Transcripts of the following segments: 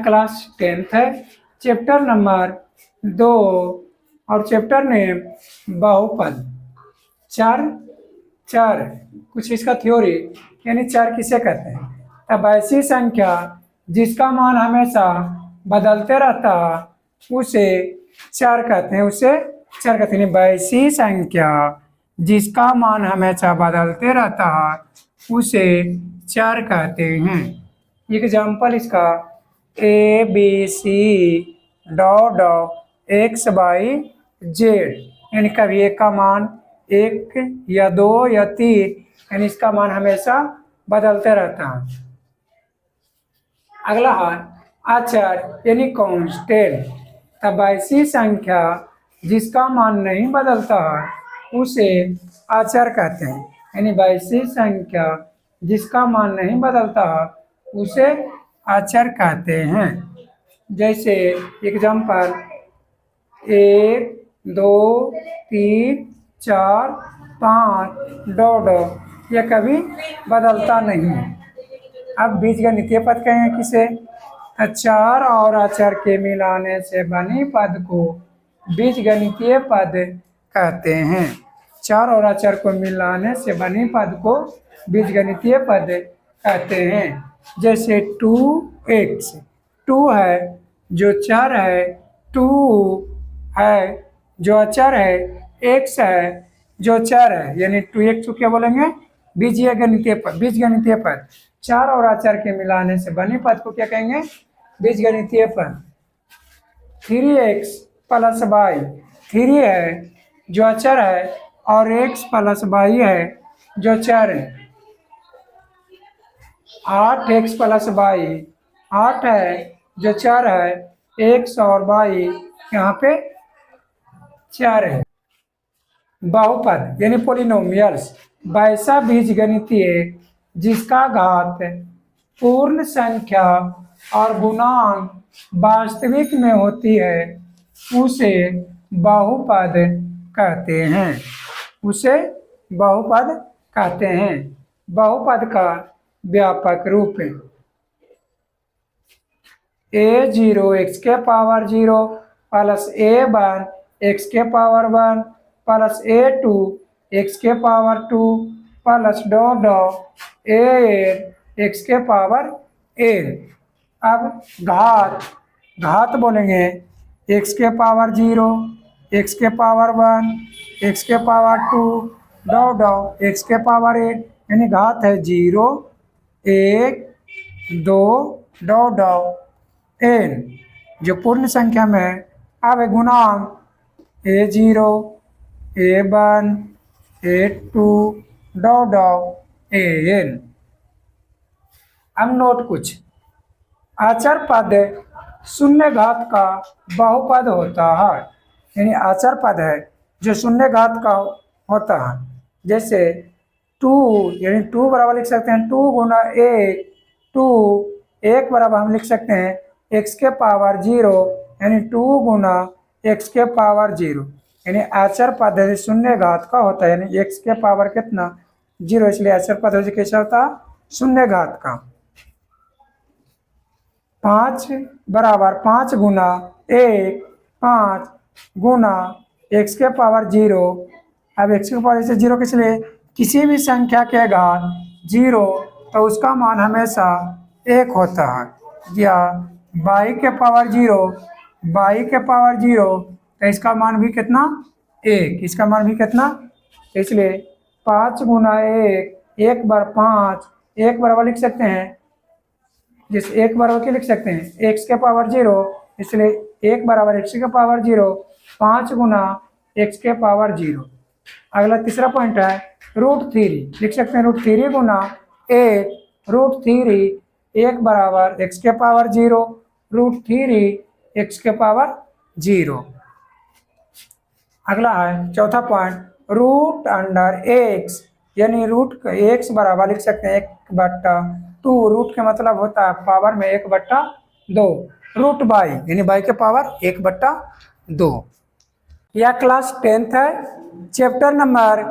Class 10th है, chapter number 2 और chapter name बहुपद। चार चार कुछ इसका थ्योरी, यानी चार किसे कहते हैं। तब ऐसी संख्या जिसका मान हमेशा बदलते रहता उसे चार कहते हैं, उसे चार कहते हैं। वैसी संख्या जिसका मान हमेशा बदलते रहता है उसे चार कहते हैं। एग्जाम्पल इसका ABC dot x by Z, यानी कभी एक का मान एक या दो या तीन, यानी इसका मान हमेशा बदलते रहता है। अगला है अचर यानी कांस्टेंट। तब ऐसी संख्या जिसका मान नहीं बदलता है उसे अचर कहते हैं, यानी वैसी संख्या जिसका मान नहीं बदलता है उसे अचर कहते हैं। जैसे एग्जाम्पल 1 2 3 4 5 डॉट, यह कभी बदलता नहीं। अब बीजगणितीय पद कहें किसे, चार और अचर के मिलाने से बनी पद को बीजगणितीय पद कहते हैं। चार और अचर को मिलाने से बनी पद को बीजगणितीय पद कहते हैं। जैसे 2x, 2 है जो चर है, 2 है जो अचर है, x है जो चर है, यानी 2x को क्या बोलेंगे, बीजगणितीय पद। बीजगणितीय पद चार और अचर के मिलाने से बने पद को क्या कहेंगे, बीजगणितीय पद। 3x प्लस वाई, 3 है जो अचर है और x प्लस वाई है जो चर है। 8x प्लस वाई, 8 है जो चर है, x और वाई यहाँ पे चर है। बहुपद यानी पोलिनोमियल्स, वैसा बीजगणितीय जिसका घात पूर्ण संख्या और गुणांक वास्तविक में होती है उसे बहुपद कहते हैं, उसे बहुपद कहते हैं। बहुपद का व्यापक रूप a0 x के पावर 0 प्लस a1 x के पावर 1 प्लस a2 x के power 2 plus dot an x के पावर n। अब घात बोलेंगे x के पावर 0, x के पावर 1, x के पावर 2 डॉट x के पावर 8, यानी घात है 0 1 2 डॉट n जो पूर्ण संख्या में। अब गुणांक a0 a1 a2 dot an। अब नोट कुछ, अचर पद शून्य घात का बहुपद होता है, यानी अचर पद है जो शून्य घात का होता है। जैसे 2 यानी 2 बराबर लिख सकते हैं 2 गुना 1, 2 1 बराबर हम लिख सकते हैं x के पावर 0, यानी 2 गुना x के पावर 0, यानी अचर पद शून्य घात का होता है, यानी x के पावर कितना 0, इसलिए अचर पद कैसा होता है, शून्य घात का। 5 बराबर 5 गुना 1, 5 गुना x के पावर 0। अब x के पावर से 0 किस लिए, किसी भी संख्या के घात 0 तो उसका मान हमेशा 1 होता है। या y के पावर 0, y के पावर 0 तो इसका मान भी कितना 1, इसका मान भी कितना, इसलिए 5 गुना 1, 1 बार 5, 1 बराबर लिख सकते हैं, जिस 1 बराबर के लिख सकते हैं x के पावर 0, इसलिए 1 बराबर x के पावर 0, 5 गुना x के पावर 0। अगला तीसरा पॉइंट है √3, लिख सकते हैं √3 गुना 1, √3 1 बराबर x के पावर 0, √3 x के पावर 0। अगला है चौथा पॉइंट √x, यानी x बराबर लिख सकते हैं 1/2, रूट के मतलब होता है पावर में 1/2, √y यानी y के पावर 1/2। यह क्लास 10th है, चैप्टर नंबर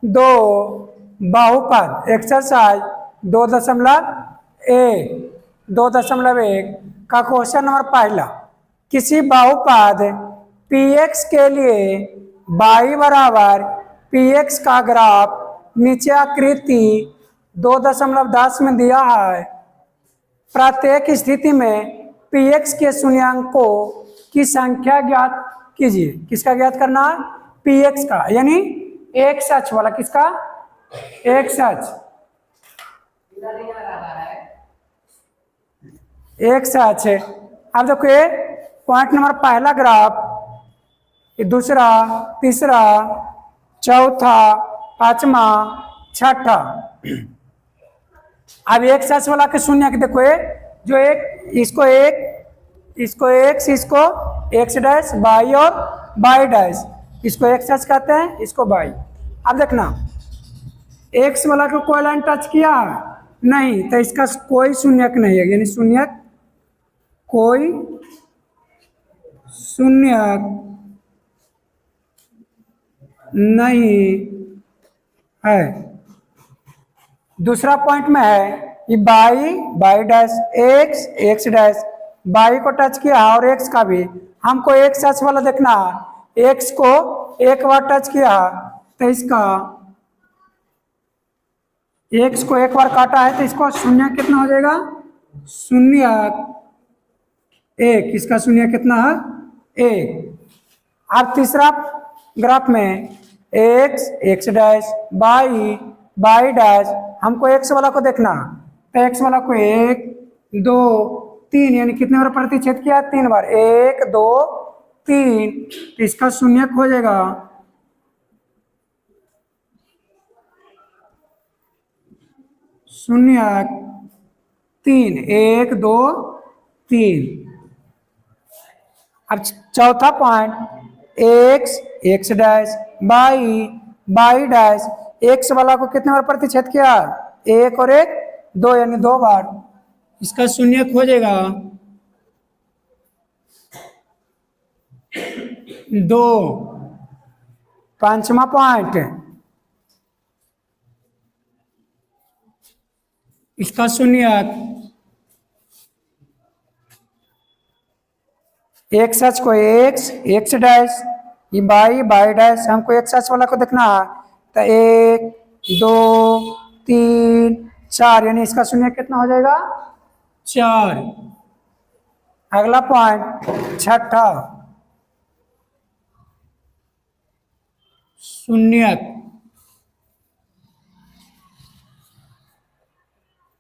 2 बहुपद, एक्सरसाइज 2.1 का क्वेश्चन नंबर पहला, किसी बहुपद px के लिए y बराबर px का ग्राफ नीचे आकृति 2.10 में दिया है। प्रत्येक स्थिति में px के शून्याङ्कों की संख्या ज्ञात कीजिए। किसका ज्ञात करना है? px का, यानी एक सच वाला। किसका? एक सच, एक सच है। अब देखो ये पॉइंट नंबर पहला ग्राफ, ये दूसरा, तीसरा, चौथा, पांचवा, छठा। अब एक सच वाला के शून्य के देखो ये जो एक, इसको एक्स, इसको एक्स डैश वाई और वाई डैश, इसको एक्स सच कहते हैं, इसको वाई। अब देखना एक्स वाला को कोई लाइन टच किया नहीं, तो इसका कोई शून्यक नहीं है, यानी शून्यक, कोई शून्यक नहीं है। दूसरा पॉइंट में है ये by dash x, x dash, by को टच किया और एक्स का भी, हमको एक सच वाला देखना, एक्स को एक बार टच किया तो इसका, एक्स को एक बार काटा है तो इसको शून्य कितना हो जाएगा? शून्य एक, इसका शून्य कितना है? एक। अब तीसरा ग्राफ में x, x dash, y, y dash, हमको एक्स वाला को देखना, तो एक्स वाला को एक, दो, तीन, यानी कितने बार प्रतिच्छेद किया? 3 बार, 1 2 3, तो इसका शून्य हो जाएगा शून्य 3, 1 2 3। अब चौथा point x, x dash, y, y dash, x वाला को कितने बार प्रतिच्छेद किया? 1 और 1 2, यानी 2 बार, इसका शून्य हो जाएगा 2। पांचवा पॉइंट, इसका शून्य एक सच को एक्स, एक्स डैश, ये बाई, बाई डैश, हमको एक सच वाला को देखना है, तो 1 2 3 4, यानी इसका शून्य कितना हो जाएगा? 4। अगला पॉइंट छठा, शून्यक,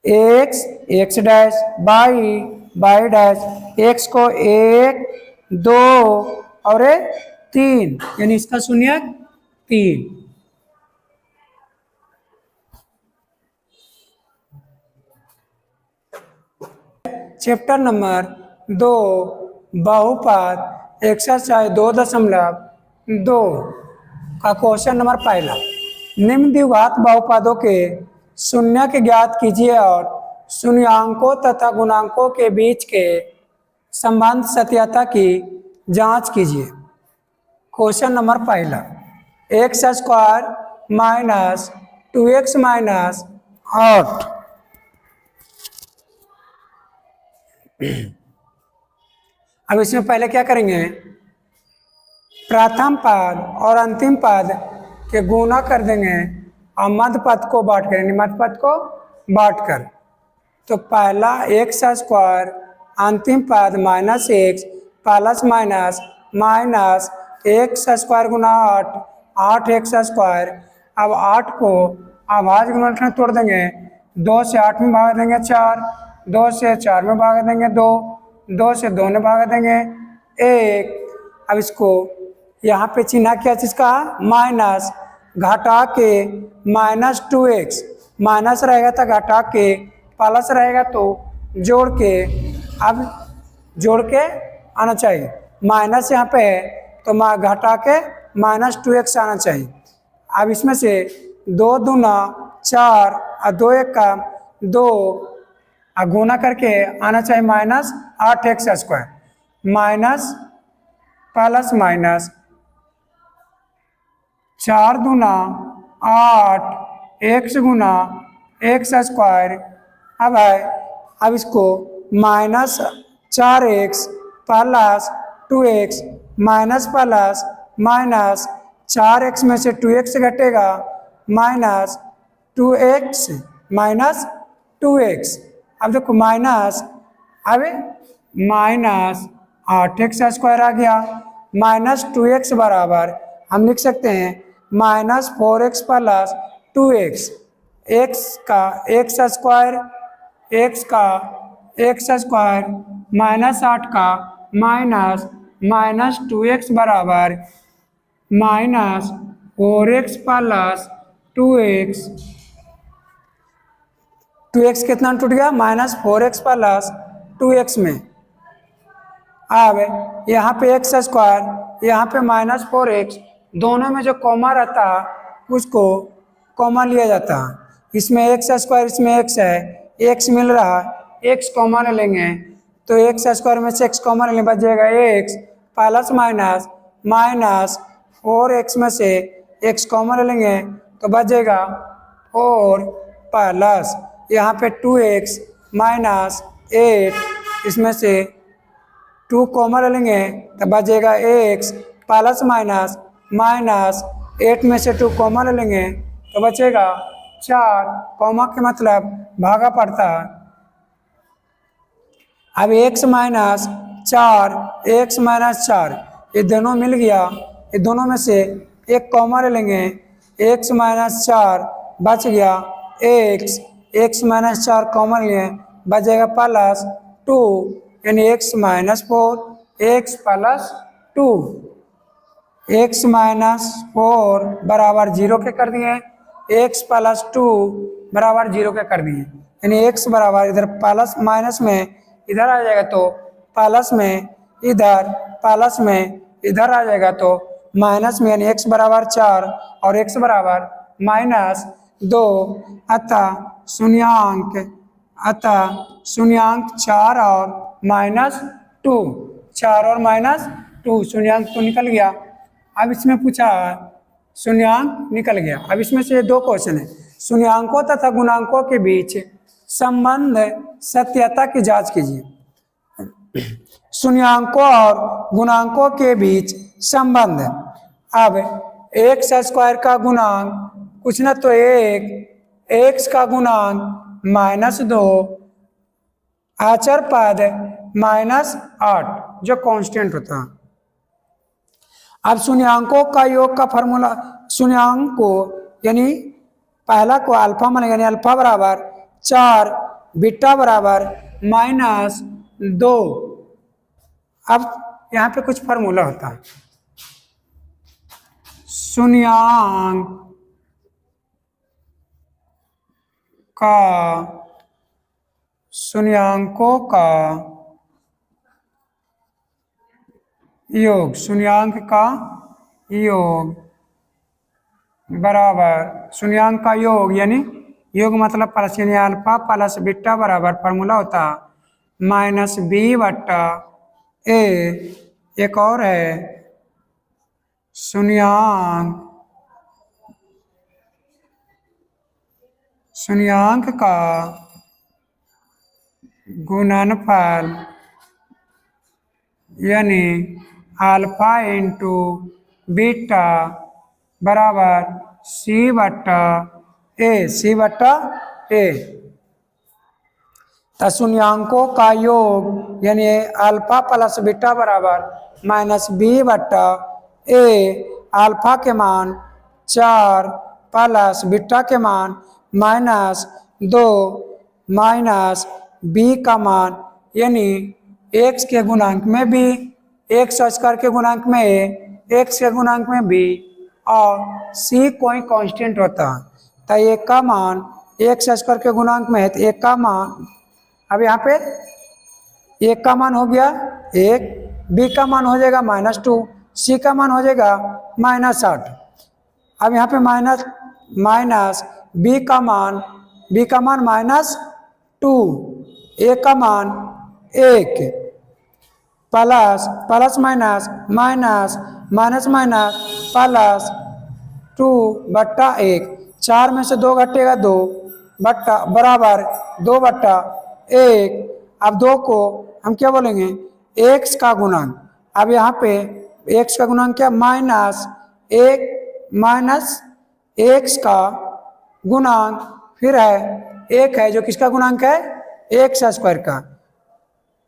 x, x dash, y, y dash, x को 1 2 और 3, यानी इसका शून्य 3। चैप्टर नंबर 2, बहुपद एक्सरसाइज 2.2 का क्वेश्चन नंबर पहला, निम्न द्विघात बहुपदों के शून्य के ज्ञात कीजिए और शून्याङ्कों तथा गुणांकों के बीच के संबंध सत्यता की जांच कीजिए। क्वेश्चन नंबर पहला, x square minus 2x minus 8। अब इसमें पहले क्या करेंगे? प्रथम पद और अंतिम पद के गुणा कर देंगे और मध्य पद को बांट करेंगे, मध्य पद को बांट कर। तो पहला एक्स स्क्वायर, अंतिम पद minus x, plus minus minus x square गुना 8, 8x स्क्वायर। अब 8 को अभाज्य गुणनखंड में तोड़ देंगे, 2 से 8 में भाग देंगे 4, 2 से 4 में भाग देंगे 2, 2 से 2 में भाग देंगे 1। अब इसको यहाँ पे चिन्ह क्या चीज़ का? माइनस, घटा के माइनस 2x, माइनस रहेगा तो घटा के, प्लस रहेगा तो जोड़ के, अब जोड़ के आना चाहिए, माइनस यहाँ पे है तो घटा के माइनस 2x आना चाहिए। अब इसमें से 2 दूना 4 और 2 1 का 2, और गुना करके आना चाहिए minus 8x square, minus plus minus 4 दूना 8 x गुना x स्क्वायर। अब है, अब इसको minus 4x plus 2x minus plus minus 4x में से 2x घटेगा माइनस 2x माइनस 2x। अब देखो माइनस, अब माइनस 8x² आ गया माइनस 2x बराबर हम लिख सकते हैं minus 4x plus 2x। x का x² माइनस 8 का माइनस माइनस 2x बराबर minus 4x plus 2x। 2x कितना टूट गया माइनस 4x प्लस 2x में। अब यहाँ पे x², यहाँ पे माइनस 4x, दोनों में जो कॉमा रहता उसको कॉमा लिया जाता। इसमें x² इसमें x है, x मिल रहा, x कॉमा ले लेंगे तो x² में से x कॉमा लेने बच जाएगा x plus minus minus 4x में से x कॉमा ले लेंगे तो बच जाएगा और प्लस यहाँ पे 2x माइनस 8 इसमें से 2 कॉमा ले लेंगे तो बच जाएगा x प्लस माइनस माइनस 8 में से 2 कॉमा ले लेंगे तो बचेगा 4। कॉमा के मतलब भागा पड़ता है। अब x माइनस 4 ये दोनों मिल गया, ये दोनों में से एक कॉमा ले लेंगे, x माइनस 4 बच गया x माइनस 4 कॉमन लिए बच जाएगा प्लस 2 यानी x minus 4 x plus 2। x minus 4 बराबर 0 के कर दिए, x प्लस 2 बराबर 0 के कर दिए यानी x बराबर इधर प्लस माइनस में इधर आ जाएगा तो प्लस में इधर, प्लस में इधर आ जाएगा तो माइनस में यानी x बराबर 4 और x बराबर माइनस 2 अतः शून्यांक 4 और माइनस 2, 4 और माइनस 2 शून्यांक तो निकल गया। अब इसमें पूछा शून्यांक निकल गया। अब इसमें से 2 क्वेश्चन है, शून्यांकों तथा गुणांकों के बीच संबंध सत्यता की जांच कीजिए। शून्यांकों और गुणांकों के बीच संबंध। अब x² का गुणांक कुछ ना तो 1, x का गुणांक माइनस 2, आचर पद माइनस 8 जो कांस्टेंट होता है। अब शून्यांकों का योग का फॉर्मूला, शून्यांक को यानी पहला को अल्फा मानेंगे यानी अल्फा बराबर 4 बीटा बराबर माइनस 2। अब यहाँ पे कुछ फार्मूला होता है। शून्यांकों का योग, शून्यांक का योग बराबर, शून्यांक का योग यानी योग मतलब प्लस यानी अल्फा प्लस बीटा बराबर फार्मूला होता माइनस बी बट्टा ए। एक और है शून्यांक का गुणनफल यानी अल्फा इंटू बीटा बराबर सी बट्टा ए। तो शून्यांकों का योग यानी अल्फा प्लस बीटा बराबर माइनस बी बट्टा ए। अल्फा के मान 4 प्लस बीटा के मान माइनस 2 माइनस बी का मान यानी x के गुणांक में भी, x² के गुणांक में a, x के गुणांक में b और c कोई कांस्टेंट होता है तो एक का मान x² के गुणांक में है तो एक का मान, अब यहाँ पे एक का मान हो गया 1, b का मान हो जाएगा माइनस 2, c का मान हो जाएगा माइनस 8। अब यहाँ पे माइनस b का मान माइनस 2, a का मान 1 plus minus minus minus minus plus 2 बट्टा 1, 4 में से 2 घटेगा 2 बट्टा बराबर 2 बट्टा 1। अब 2 को हम क्या बोलेंगे, एक्स का गुणांक। अब यहाँ पे एक्स का गुणांक क्या, माइनस एक्स का गुणांक, फिर है एक है जो किसका गुणांक है, एक्स स्क्वायर का,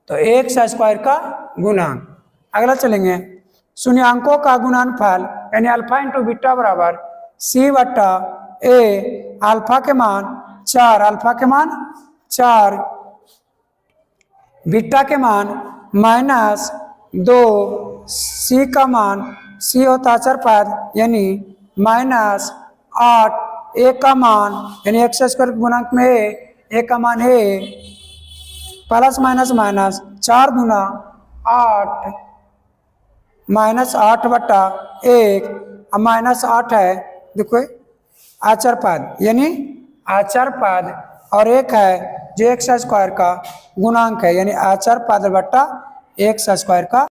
तो एक्स स्क्वायर का गुणांक। अगला चलेंगे, शून्यांकों का गुणनफल यानी अल्फा इंटू बीटा बराबर सी बट्टा ए, अल्फा के मान 4, अल्फा के मान 4, बीटा के मान -2, सी का मान, सी होता है अचर पद यानी -8, ए का मान यानी एक्स स्क्वायर गुणांक में ए का मान है प्लस माइनस माइनस 4 गुना 8 -8 बटा 1, अब -8 है देखो आचर पद यानी आचर पद, और एक है जो एक्स स्क्वायर का गुणांक है यानी आचर पद बट्टा एक्स स्क्वायर का